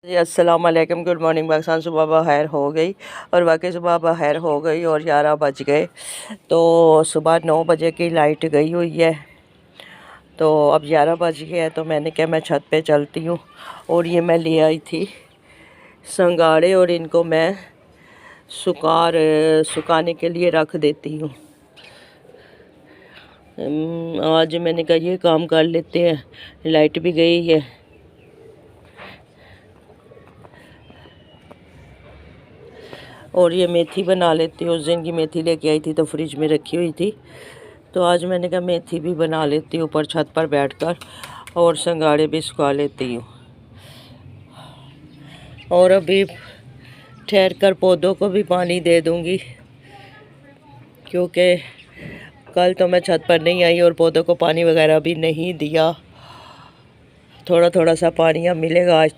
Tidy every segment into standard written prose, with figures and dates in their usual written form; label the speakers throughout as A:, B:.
A: जी अस्सलाम वालेकुम, good morning Pakistan. सुबह बखैर हो गई और वाकई सुबह बखैर हो गई और 11 बज गए। तो सुबह 9 बजे की लाइट गई हुई है, तो अब 11 बज गए हैं। तो मैंने कहा मैं छत पे चलती हूँ और ये मैं ले आई थी संगाड़े और इनको मैं सुखाने के लिए रख देती हूँ। आज मैंने कहा ये काम कर लेते हैं, लाइट भी गई है। और ये मेथी बना लेती हूँ। उस दिन की मेथी लेके आई थी तो फ्रिज में रखी हुई थी, तो आज मैंने कहा मेथी भी बना लेती हूँ ऊपर छत पर बैठकर और संगाड़े भी सुखा लेती हूँ। और अभी ठहर कर पौधों को भी पानी दे दूँगी, क्योंकि कल तो मैं छत पर नहीं आई और पौधों को पानी वगैरह भी नहीं दिया। थोड़ा थोड़ा सा पानी अब मिलेगा। आज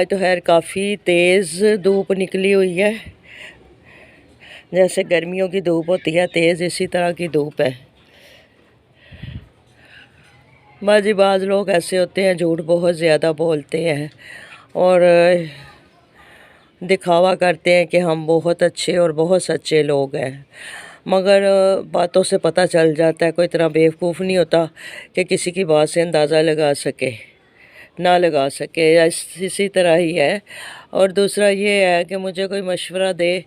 A: तो खैर काफ़ी तेज़ धूप निकली हुई है। जैसे गर्मियों की धूप होती है तेज़, इसी तरह की धूप है। बाजी बाज़ लोग ऐसे होते हैं, झूठ बहुत ज़्यादा बोलते हैं और दिखावा करते हैं कि हम बहुत अच्छे और बहुत सच्चे लोग हैं, मगर बातों से पता चल जाता है। कोई इतना बेवकूफ़ नहीं होता कि किसी की बात से अंदाज़ा लगा सके या इसी तरह ही है। और दूसरा ये है कि मुझे कोई मशवरा दे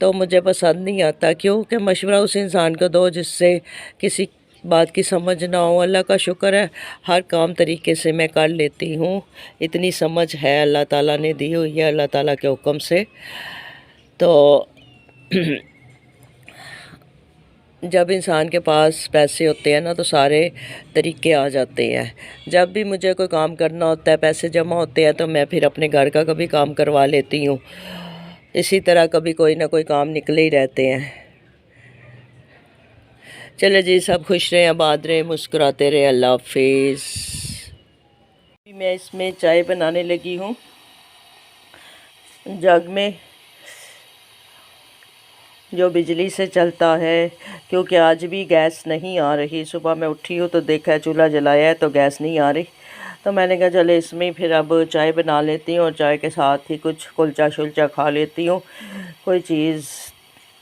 A: तो मुझे पसंद नहीं आता, क्योंकि मशवरा उस इंसान को दो जिससे किसी बात की समझ ना हो। अल्लाह का शुक्र है हर काम तरीके से मैं कर लेती हूँ, इतनी समझ है अल्लाह ताला ने दी हुई है, अल्लाह ताला के हुक्म से। तो जब इंसान के पास पैसे होते हैं ना तो सारे तरीके आ जाते हैं। जब भी मुझे कोई काम करना होता है, पैसे जमा होते हैं, तो मैं फिर अपने घर का कभी काम करवा लेती हूँ। इसी तरह कभी कोई ना कोई काम निकले ही रहते हैं। चले जी, सब खुश रहें, आबाद रहें, मुस्कुराते रहें। अल्लाह हाफिज़। मैं इसमें चाय बनाने लगी हूँ जग में, जो बिजली से चलता है, क्योंकि आज भी गैस नहीं आ रही। सुबह मैं उठी हूँ तो देखा है चूल्हा जलाया है तो गैस नहीं आ रही, तो मैंने कहा चले इसमें फिर अब चाय बना लेती हूँ और चाय के साथ ही कुछ कुलचा शुलचा खा लेती हूँ। कोई चीज़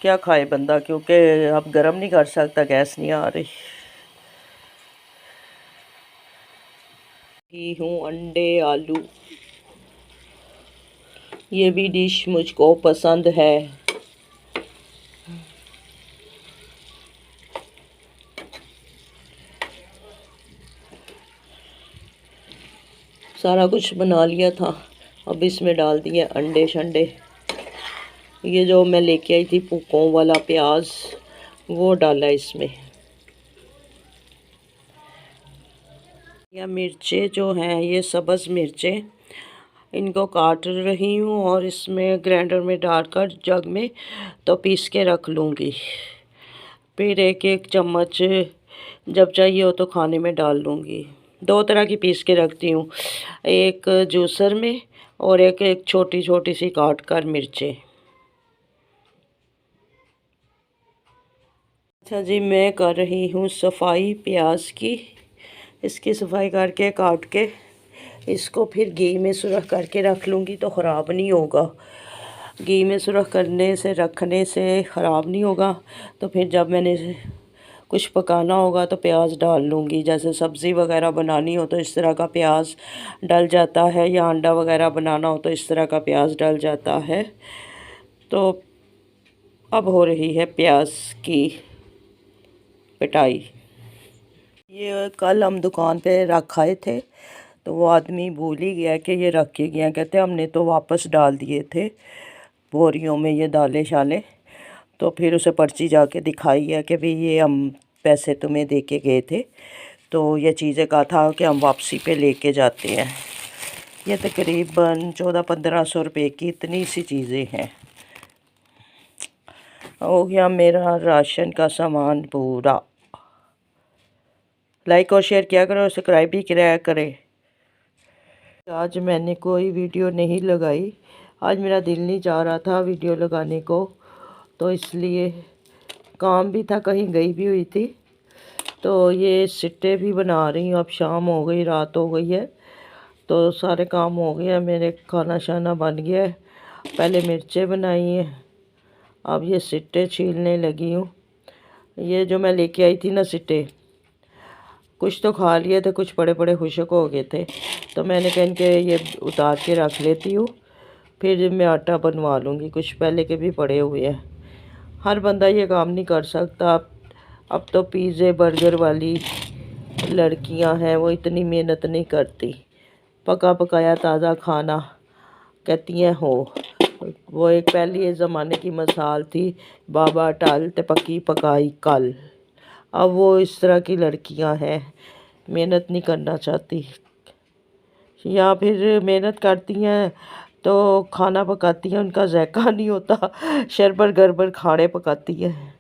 A: क्या खाए बंदा, क्योंकि अब गर्म नहीं कर सकता, गैस नहीं आ रही। हूँ अंडे आलू, ये भी डिश मुझको पसंद है। सारा कुछ बना लिया था, अब इसमें डाल दिए अंडे शंडे। ये जो मैं लेके आई थी पुकों वाला प्याज, वो डाला इसमें। यह मिर्चें जो हैं, ये सब्ज़ मिर्चें, इनको काट रही हूँ और इसमें ग्राइंडर में डालकर जग में तो पीस के रख लूँगी। फिर एक एक चम्मच जब चाहिए हो तो खाने में डाल लूँगी। दो तरह की पीस के रखती हूँ, एक जूसर में और एक एक छोटी छोटी सी काट कर मिर्चें। अच्छा जी, मैं कर रही हूँ सफाई प्याज की। इसकी सफाई करके काट के इसको फिर घी में सुरख करके रख लूँगी तो ख़राब नहीं होगा। घी में सुरख करने से रखने से ख़राब नहीं होगा। तो फिर जब मैंने कुछ पकाना होगा तो प्याज डाल लूँगी। जैसे सब्ज़ी वगैरह बनानी हो तो इस तरह का प्याज डल जाता है, या अंडा वगैरह बनाना हो तो इस तरह का प्याज डल जाता है। तो अब हो रही है प्याज की पिटाई। ये कल हम दुकान पे रख आए थे तो वो आदमी भूल ही गया कि ये रख के गया। कहते हमने तो वापस डाल दिए थे बोरियों में ये दालें शालें। तो फिर उसे पर्ची जाके दिखाई है कि भाई ये हम पैसे तुम्हें दे के गए थे, तो ये चीज़ें कहा था कि हम वापसी पे लेके जाते हैं। ये तकरीबन 1400-1500 रुपये की इतनी सी चीज़ें हैं। हो गया मेरा राशन का सामान पूरा। लाइक और शेयर किया करो, सब्सक्राइब भी किया करें। आज मैंने कोई वीडियो नहीं लगाई, आज मेरा दिल नहीं चाह रहा था वीडियो लगाने को, तो इसलिए काम भी था, कहीं गई भी हुई थी। तो ये सिट्टे भी बना रही हूँ। अब शाम हो गई, रात हो गई है, तो सारे काम हो गए, मेरे खाना शाना बन गया है। पहले मिर्चें बनाई हैं, अब ये सिट्टे छीलने लगी हूँ। ये जो मैं लेके आई थी ना सिट्टे, कुछ तो खा लिए थे, कुछ बड़े बड़े खुशक हो गए थे, तो मैंने कहा कि ये उतार के रख लेती हूँ, फिर मैं आटा बनवा लूँगी। कुछ पहले के भी पड़े हुए हैं। हर बंदा ये काम नहीं कर सकता। अब तो पिज़्ज़े बर्गर वाली लड़कियां हैं, वो इतनी मेहनत नहीं करती। पका पकाया ताज़ा खाना कहती हैं हो। वो एक पहले ज़माने की मिसाल थी, बाबा टाल ते पकी पकाई कल। अब वो इस तरह की लड़कियां हैं, मेहनत नहीं करना चाहती, या फिर मेहनत करती हैं तो खाना पकाती हैं उनका जायका नहीं होता, शरबर गरबर खाने पकाती हैं।